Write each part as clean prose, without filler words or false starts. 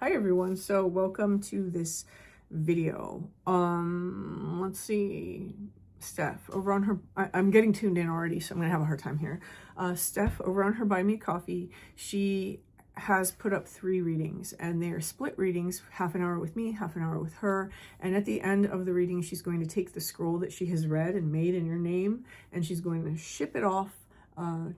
Hi everyone, so welcome to this video. Let's see, Steph over on her, I'm getting tuned in already, so I'm gonna have a hard time here. Steph over on her Buy Me Coffee, she has put up 3 readings, and they are split readings, half an hour with me, half an hour with her. And at the end of the reading, she's going to take the scroll that she has read and made in your name, and she's going to ship it off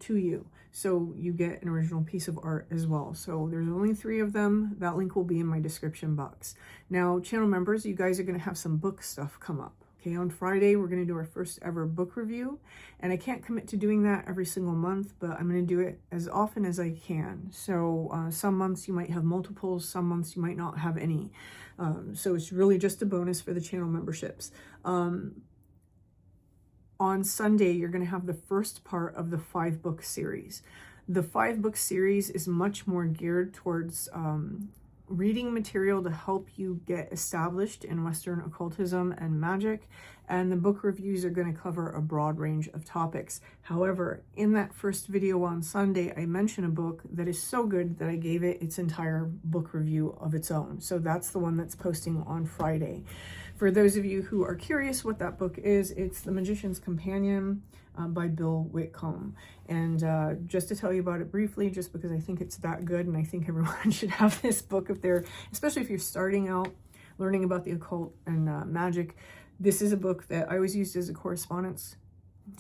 to you, so you get an original piece of art as well. So there's only 3 of them. That link will be in my description box. Now, channel members, you guys are going to have some book stuff come up. Okay, on Friday we're going to do our first ever book review, and I can't commit to doing that every single month, but I'm going to do it as often as I can. So some months you might have multiples, some months you might not have any. So it's really just a bonus for the channel memberships. On Sunday, you're going to have the first part of the 5-book series. The 5-book series is much more geared towards reading material to help you get established in Western occultism and magic, and the book reviews are going to cover a broad range of topics. However, in that first video on Sunday, I mentioned a book that is so good that I gave it its entire book review of its own. So that's the one that's posting on Friday. For those of you who are curious what that book is, it's The Magician's Companion by Bill Whitcomb. And just to tell you about it briefly, just because I think it's that good, and I think everyone should have this book if they're, especially if you're starting out learning about the occult and magic. This is a book that I always used as a correspondence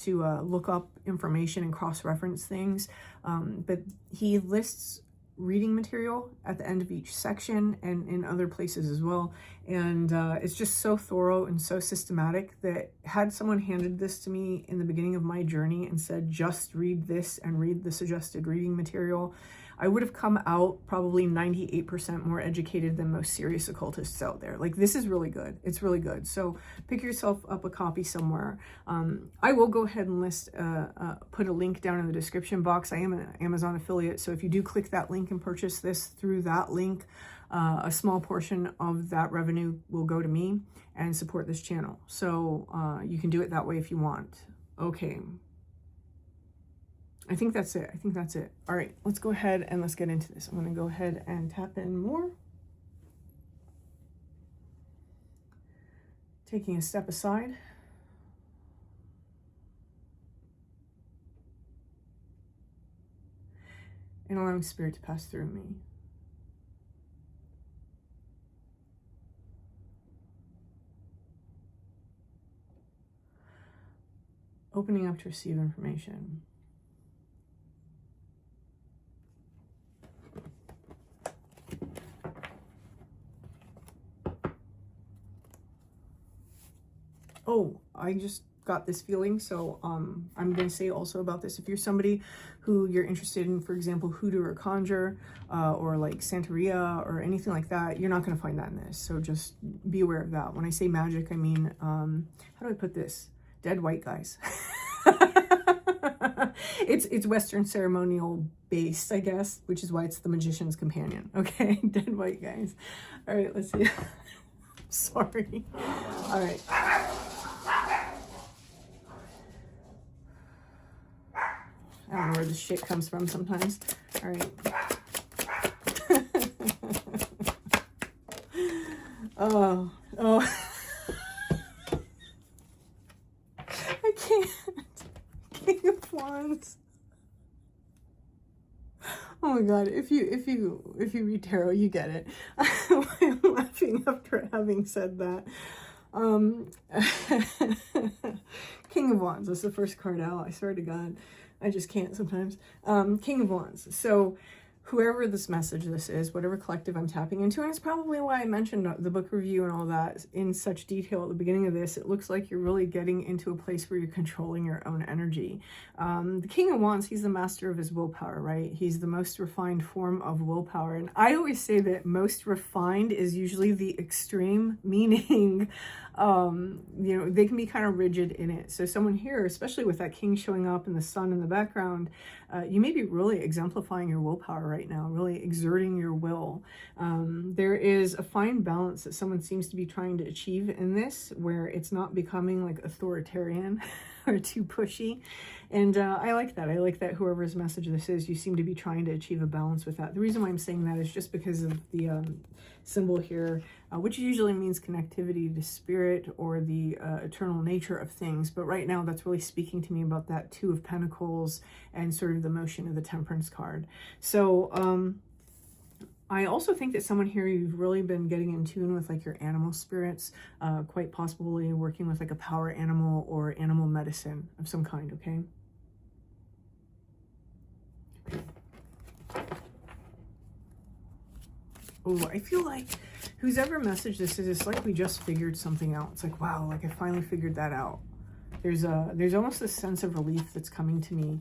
to look up information and cross-reference things. But he lists reading material at the end of each section and in other places as well, and it's just so thorough and so systematic that had someone handed this to me in the beginning of my journey and said just read this and read the suggested reading material, I would have come out probably 98% more educated than most serious occultists out there. Like, this is really good. It's really good. So pick yourself up a copy somewhere. I will go ahead and put a link down in the description box. I am an Amazon affiliate, so if you do click that link and purchase this through that link, a small portion of that revenue will go to me and support this channel. So you can do it that way if you want. Okay. I think that's it. I think that's it. All right, let's go ahead and let's get into this. I'm going to go ahead and tap in more. Taking a step aside. And allowing spirit to pass through me. Opening up to receive information. Oh, I just got this feeling, so I'm going to say also about this, if you're somebody who you're interested in, for example, hoodoo or conjure, or like Santeria or anything like that, you're not going to find that in this, so just be aware of that. When I say magic, I mean, how do I put this? Dead white guys. It's Western ceremonial based, I guess, which is why it's The Magician's Companion. Okay, dead white guys. All right, let's see. Sorry. All right. I don't know where this shit comes from sometimes. All right. Oh. I can't. King of Wands. Oh my God! If you read tarot, you get it. I'm laughing after having said that. King of Wands. That's the first card out. I swear to God. I just can't sometimes. King of Wands. So whoever this is, whatever collective I'm tapping into, and it's probably why I mentioned the book review and all that in such detail at the beginning of this, it looks like you're really getting into a place where you're controlling your own energy. The King of Wands, he's the master of his willpower, right? He's the most refined form of willpower. And I always say that most refined is usually the extreme, meaning, you know, they can be kind of rigid in it. So someone here, especially with that king showing up and the sun in the background, you may be really exemplifying your willpower right now, really exerting your will. There is a fine balance that someone seems to be trying to achieve in this, where it's not becoming like authoritarian or too pushy. And I like that. I like that whoever's message this is, you seem to be trying to achieve a balance with that. The reason why I'm saying that is just because of the symbol here, which usually means connectivity to spirit or the eternal nature of things. But right now, that's really speaking to me about that Two of Pentacles and sort of the motion of the Temperance card. So I also think that someone here, you've really been getting in tune with like your animal spirits, quite possibly working with like a power animal or animal medicine of some kind, okay? Oh, I feel like who's ever messaged this is, it's like we just figured something out. It's like, wow, like I finally figured that out. There's almost a sense of relief that's coming to me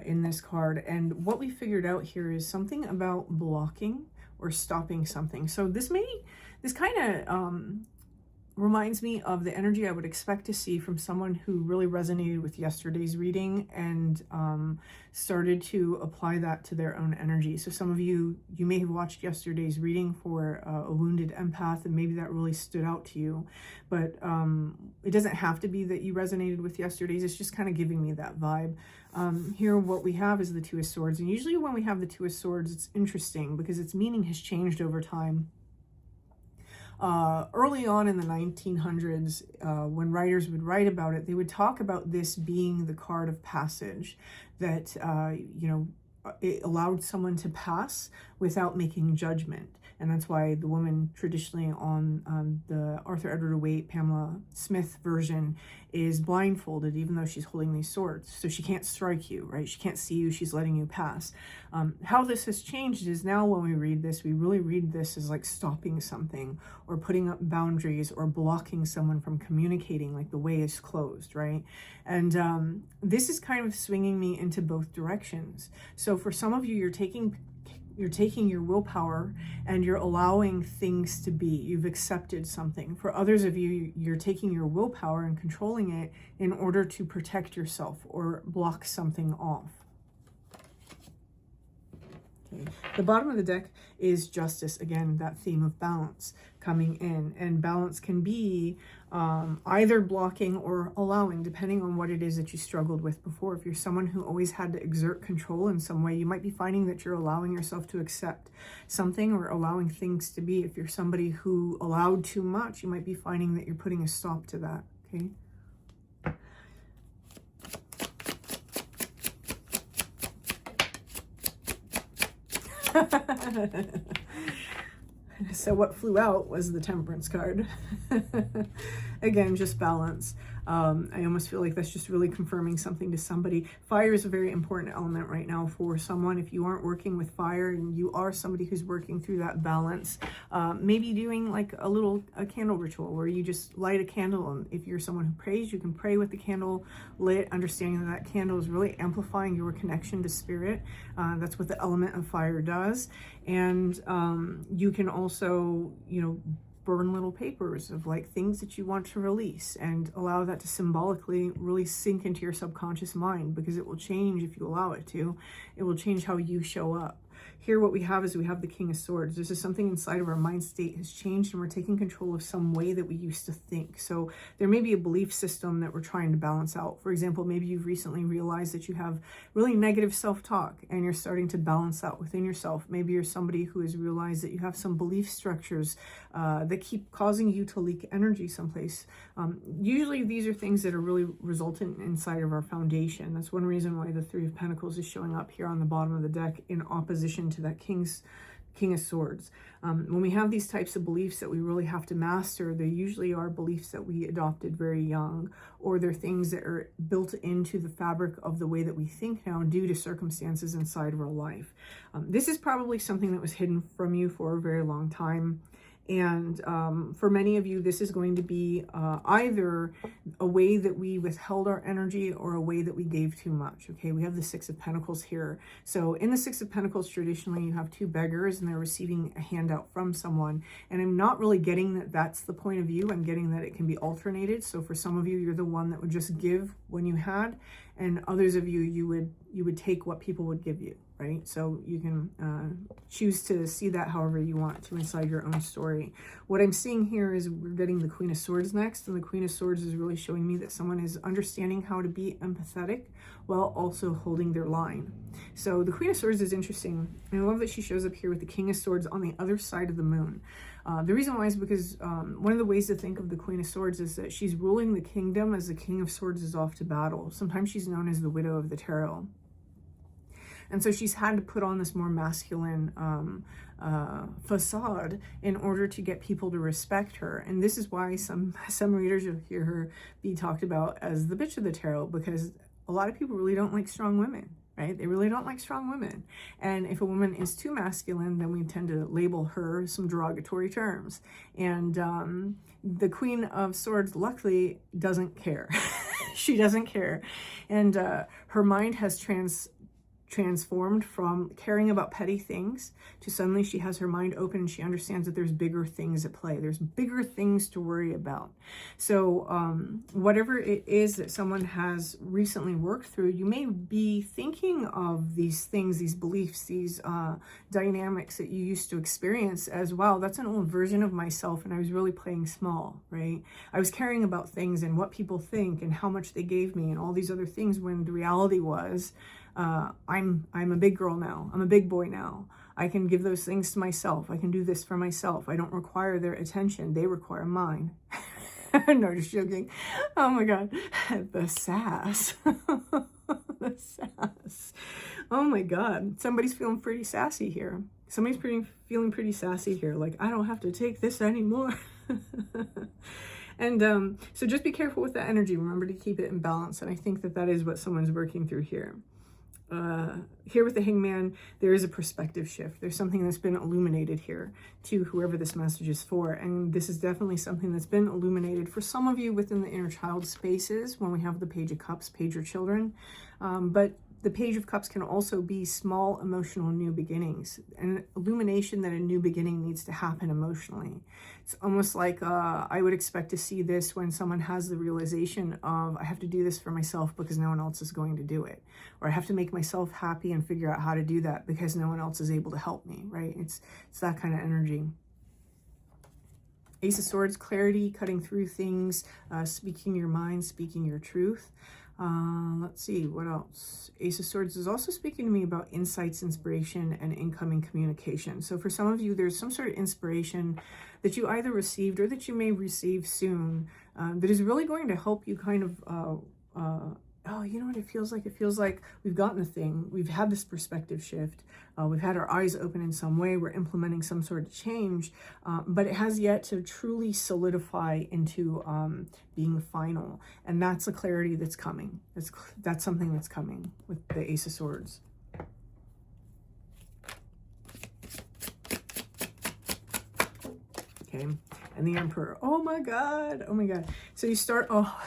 in this card. And what we figured out here is something about blocking or stopping something. So this kind of reminds me of the energy I would expect to see from someone who really resonated with yesterday's reading and started to apply that to their own energy. So some of you may have watched yesterday's reading for a wounded empath, and maybe that really stood out to you. But it doesn't have to be that you resonated with yesterday's. It's just kind of giving me that vibe. Here what we have is the Two of Swords. And usually when we have the Two of Swords, it's interesting because its meaning has changed over time. Early on in the 1900s, when writers would write about it, they would talk about this being the card of passage, that, you know, it allowed someone to pass without making judgment. And that's why the woman traditionally on the Arthur Edward Waite, Pamela Smith version is blindfolded, even though she's holding these swords. So she can't strike you, right? She can't see you. She's letting you pass. How this has changed is now when we read this, we really read this as like stopping something or putting up boundaries or blocking someone from communicating, like the way is closed, right? And this is kind of swinging me into both directions. So for some of you, you're taking your willpower and you're allowing things to be. You've accepted something. For others of you, you're taking your willpower and controlling it in order to protect yourself or block something off. Okay. The bottom of the deck is Justice. Again, that theme of balance coming in. And balance can be either blocking or allowing, depending on what it is that you struggled with before. If you're someone who always had to exert control in some way, you might be finding that you're allowing yourself to accept something or allowing things to be. If you're somebody who allowed too much, you might be finding that you're putting a stop to that, okay? So what flew out was the Temperance card. Again, just balance. I almost feel like that's just really confirming something to somebody. Fire is a very important element right now for someone. If you aren't working with fire and you are somebody who's working through that balance, maybe doing like a candle ritual where you just light a candle. And if you're someone who prays, you can pray with the candle lit, understanding that that candle is really amplifying your connection to spirit. That's what the element of fire does. And you can also, you know, burn little papers of like things that you want to release and allow that to symbolically really sink into your subconscious mind, because it will change if you allow it to. It will change how you show up. Here what we have is we have the King of Swords. This is something inside of our mind state has changed, and we're taking control of some way that we used to think. So there may be a belief system that we're trying to balance out. For example, maybe you've recently realized that you have really negative self-talk and you're starting to balance that within yourself. Maybe you're somebody who has realized that you have some belief structures that keep causing you to leak energy someplace. Usually these are things that are really resultant inside of our foundation. That's one reason why the Three of Pentacles is showing up here on the bottom of the deck in opposition to that King of Swords. When we have these types of beliefs that we really have to master, they usually are beliefs that we adopted very young, or they're things that are built into the fabric of the way that we think now due to circumstances inside of our life. This is probably something that was hidden from you for a very long time. And for many of you, this is going to be either a way that we withheld our energy or a way that we gave too much. Okay, we have the Six of Pentacles here. So in the Six of Pentacles, traditionally, you have two beggars and they're receiving a handout from someone. And I'm not really getting that that's the point of view. I'm getting that it can be alternated. So for some of you, you're the one that would just give when you had. and others of you, you would take what people would give you, right? So you can choose to see that however you want to inside your own story. What I'm seeing here is we're getting the Queen of Swords next, and the Queen of Swords is really showing me that someone is understanding how to be empathetic while also holding their line. So the Queen of Swords is interesting, and I love that she shows up here with the King of Swords on the other side of the moon. The reason why is because one of the ways to think of the Queen of Swords is that she's ruling the kingdom as the King of Swords is off to battle. Sometimes she's known as the Widow of the Tarot. And so she's had to put on this more masculine facade in order to get people to respect her. And this is why some readers will hear her be talked about as the bitch of the tarot, because a lot of people really don't like strong women. Right? They really don't like strong women. And if a woman is too masculine, then we tend to label her some derogatory terms. And the Queen of Swords, luckily, doesn't care. She doesn't care. And her mind has transformed from caring about petty things to suddenly she has her mind open and she understands that there's bigger things at play. There's bigger things to worry about. So whatever it is that someone has recently worked through, you may be thinking of these things, these beliefs, these dynamics that you used to experience as, wow, that's an old version of myself and I was really playing small, right? I was caring about things and what people think and how much they gave me and all these other things, when the reality was, I'm a big girl now. I'm a big boy now. I can give those things to myself. I can do this for myself. I don't require their attention. They require mine. No, just joking. Oh my God. The sass. The sass. Oh my God. Somebody's feeling pretty sassy here. Somebody's feeling pretty sassy here. Like, I don't have to take this anymore. And so just be careful with that energy. Remember to keep it in balance. And I think that that is what someone's working through here. Here with the Hangman, there is a perspective shift. There's something that's been illuminated here to whoever this message is for. And this is definitely something that's been illuminated for some of you within the inner child spaces when we have the Page of Cups, Page of Children. But the Page of Cups can also be small emotional new beginnings, an illumination that a new beginning needs to happen emotionally. It's almost like I would expect to see this when someone has the realization of, I have to do this for myself because no one else is going to do it. Or I have to make myself happy and figure out how to do that because no one else is able to help me, right? It's that kind of energy. Ace of Swords, clarity, cutting through things, speaking your mind, speaking your truth. Let's see, what else? Ace of Swords is also speaking to me about insights, inspiration, and incoming communication. So for some of you, there's some sort of inspiration that you either received or that you may receive soon that is really going to help you kind of, oh, you know what it feels like? It feels like we've gotten a thing. We've had this perspective shift. We've had our eyes open in some way. We're implementing some sort of change, but it has yet to truly solidify into being final. And that's the clarity that's coming. That's something that's coming with the Ace of Swords. Okay, and the Emperor. Oh my God. Oh my God. So you start, oh,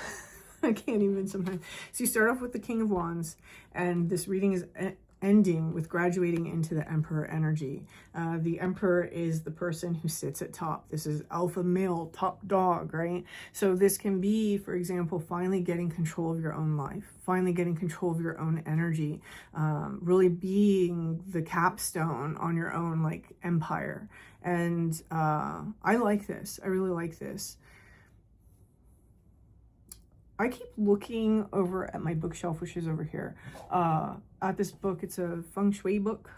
I can't even sometimes. So you start off with the King of Wands, and this reading is ending with graduating into the Emperor energy. The Emperor is the person who sits at top. This is alpha male, top dog, right? So this can be, for example, finally getting control of your own life, finally getting control of your own energy, really being the capstone on your own like empire. And I like this. I really like this. I keep looking over at my bookshelf, which is over here, at this book. It's a feng shui book,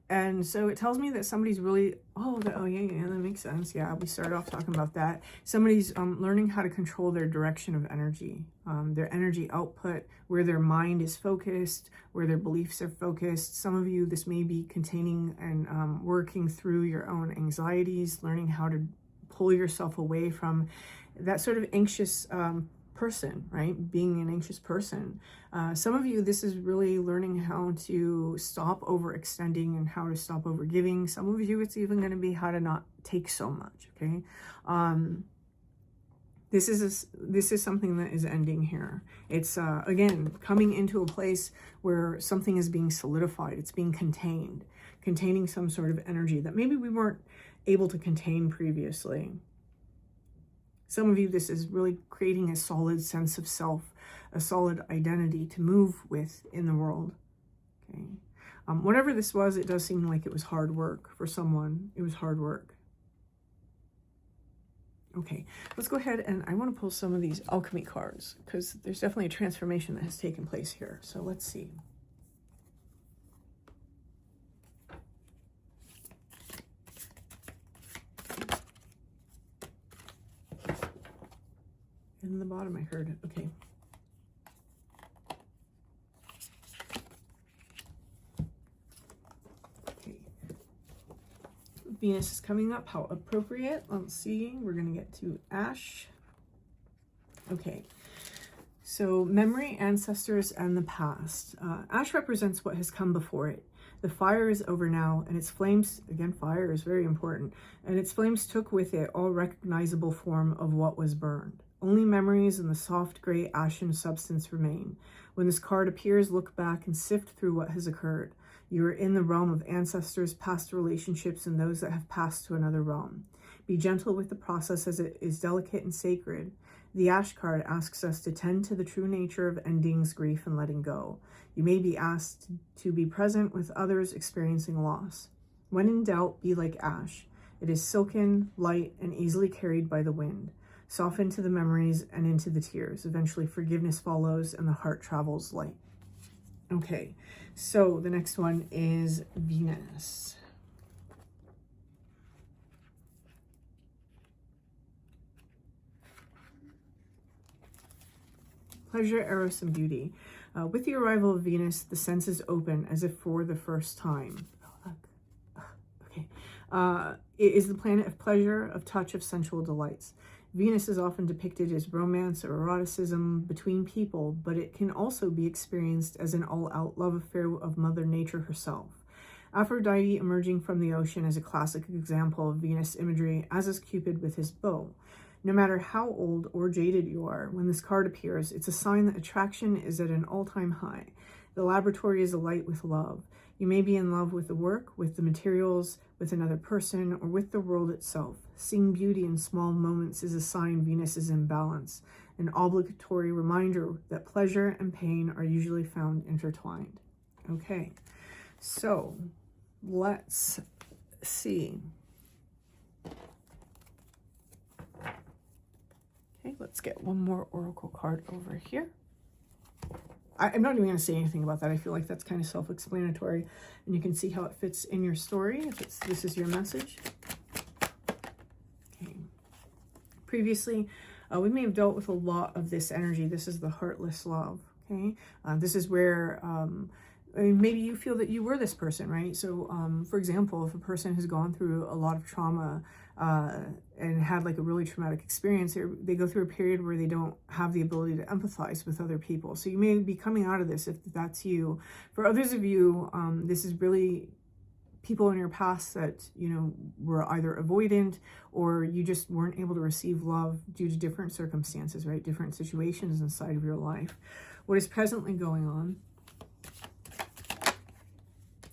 and so it tells me that somebody's really, oh yeah, that makes sense. Yeah, we started off talking about that. Somebody's learning how to control their direction of energy, their energy output, where their mind is focused, where their beliefs are focused. Some of you, this may be containing and working through your own anxieties, learning how to pull yourself away from that sort of anxious person, right? Being an anxious person. Some of you, this is really learning how to stop overextending and how to stop overgiving. Some of you, it's even going to be how to not take so much, okay? This is something that is ending here. It's, again, coming into a place where something is being solidified. It's being contained, containing some sort of energy that maybe we weren't able to contain previously. Some of you, this is really creating a solid sense of self, a solid identity to move with in the world. Okay. Whatever this was, it does seem like it was hard work for someone. It was hard work. Okay, let's go ahead and I want to pull some of these alchemy cards because there's definitely a transformation that has taken place here. So let's see. In the bottom, I heard, okay. Venus is coming up. How appropriate. Let's see. We're going to get to Ash. Okay. So memory, ancestors, and the past. Ash represents what has come before it. The fire is over now, and its flames, again, fire is very important, and its flames took with it all recognizable form of what was burned. Only memories and the soft gray ashen substance remain. When this card appears, look back and sift through what has occurred. You are in the realm of ancestors, past relationships, and those that have passed to another realm. Be gentle with the process as it is delicate and sacred. The Ash card asks us to tend to the true nature of endings, grief, and letting go. You may be asked to be present with others experiencing loss. When in doubt, be like Ash. It is silken, light, and easily carried by the wind. Soften to the memories and into the tears. Eventually, forgiveness follows and the heart travels light. Okay, so the next one is Venus. Pleasure, eros, and beauty. With the arrival of Venus, the senses open as if for the first time. Oh, look. Okay. It is the planet of pleasure, of touch, of sensual delights. Venus is often depicted as romance or eroticism between people, but it can also be experienced as an all-out love affair of Mother Nature herself. Aphrodite emerging from the ocean is a classic example of Venus imagery, as is Cupid with his bow. No matter how old or jaded you are, when this card appears, it's a sign that attraction is at an all-time high. The laboratory is alight with love. You may be in love with the work, with the materials, with another person, or with the world itself. Seeing beauty in small moments is a sign Venus is in balance, an obligatory reminder that pleasure and pain are usually found intertwined. Okay, so let's see. Okay, let's get one more oracle card over here. I'm not even going to say anything about that. I feel like that's kind of self-explanatory, and you can see how it fits in your story if this is your message. Okay. Previously, we may have dealt with a lot of this energy. This is the heartless love. Okay, this is where maybe you feel that you were this person, right? So, for example, if a person has gone through a lot of trauma and had like a really traumatic experience, they go through a period where they don't have the ability to empathize with other people. So you may be coming out of this if that's you. For others of you, this is really people in your past that, you know, were either avoidant or you just weren't able to receive love due to different circumstances, right? Different situations inside of your life. What is presently going on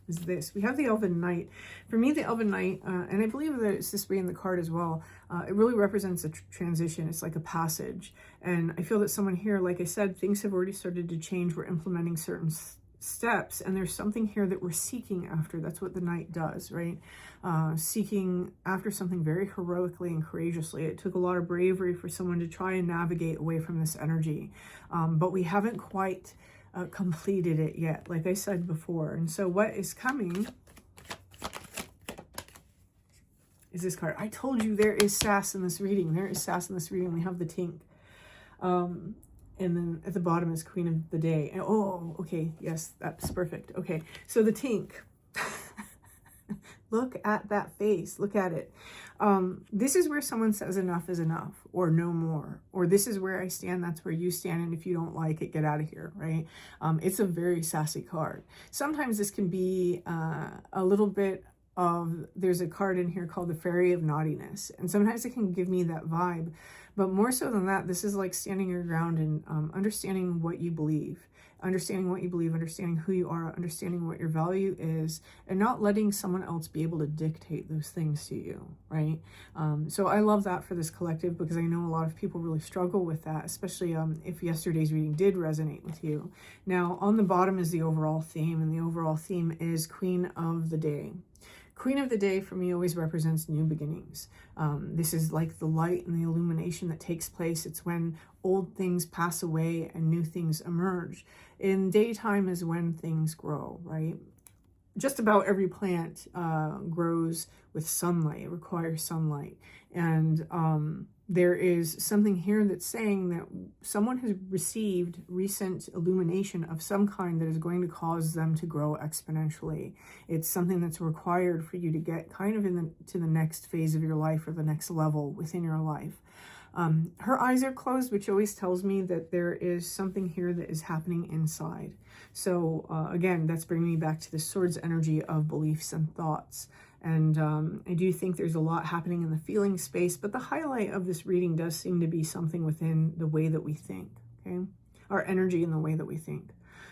is this. We have the Elven Knight. For me, the Elven Knight, and I believe that it's this way in the card as well, it really represents a transition. It's like a passage. And I feel that someone here, like I said, things have already started to change. We're implementing certain steps, and there's something here that we're seeking after. That's what the Knight does, right? Seeking after something very heroically and courageously. It took a lot of bravery for someone to try and navigate away from this energy. But we haven't quite completed it yet, like I said before. And so what is coming is this card. I told you there is sass in this reading. There is sass in this reading. We have the Tink. And then at the bottom is Queen of the Day. And, oh, okay. Yes, that's perfect. Okay. So the Tink. Look at that face. Look at it. This is where someone says enough is enough, or no more, or this is where I stand, that's where you stand, and if you don't like it, get out of here, right? It's a very sassy card. Sometimes this can be a little bit of, there's a card in here called the Fairy of Naughtiness, and sometimes it can give me that vibe, but more so than that, this is like standing your ground and understanding what you believe understanding what you believe, understanding who you are, understanding what your value is, and not letting someone else be able to dictate those things to you, right? So I love that for this collective, because I know a lot of people really struggle with that, especially if yesterday's reading did resonate with you. Now, on the bottom is the overall theme, and the overall theme is Queen of the Day. Queen of the Day for me always represents new beginnings. This is like the light and the illumination that takes place. It's when old things pass away and new things emerge. In daytime is when things grow, right? Just about every plant grows with sunlight. It requires sunlight. And there is something here that's saying that someone has received recent illumination of some kind that is going to cause them to grow exponentially. It's something that's required for you to get kind of to the next phase of your life, or the next level within your life. Her eyes are closed, which always tells me that there is something here that is happening inside. So again, that's bringing me back to the Swords energy of beliefs and thoughts. And I do think there's a lot happening in the feeling space, but the highlight of this reading does seem to be something within the way that we think, okay? Our energy in the way that we think.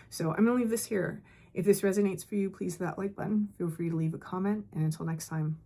So I'm gonna leave this here. If this resonates for you, please hit that like button. Feel free to leave a comment, and until next time.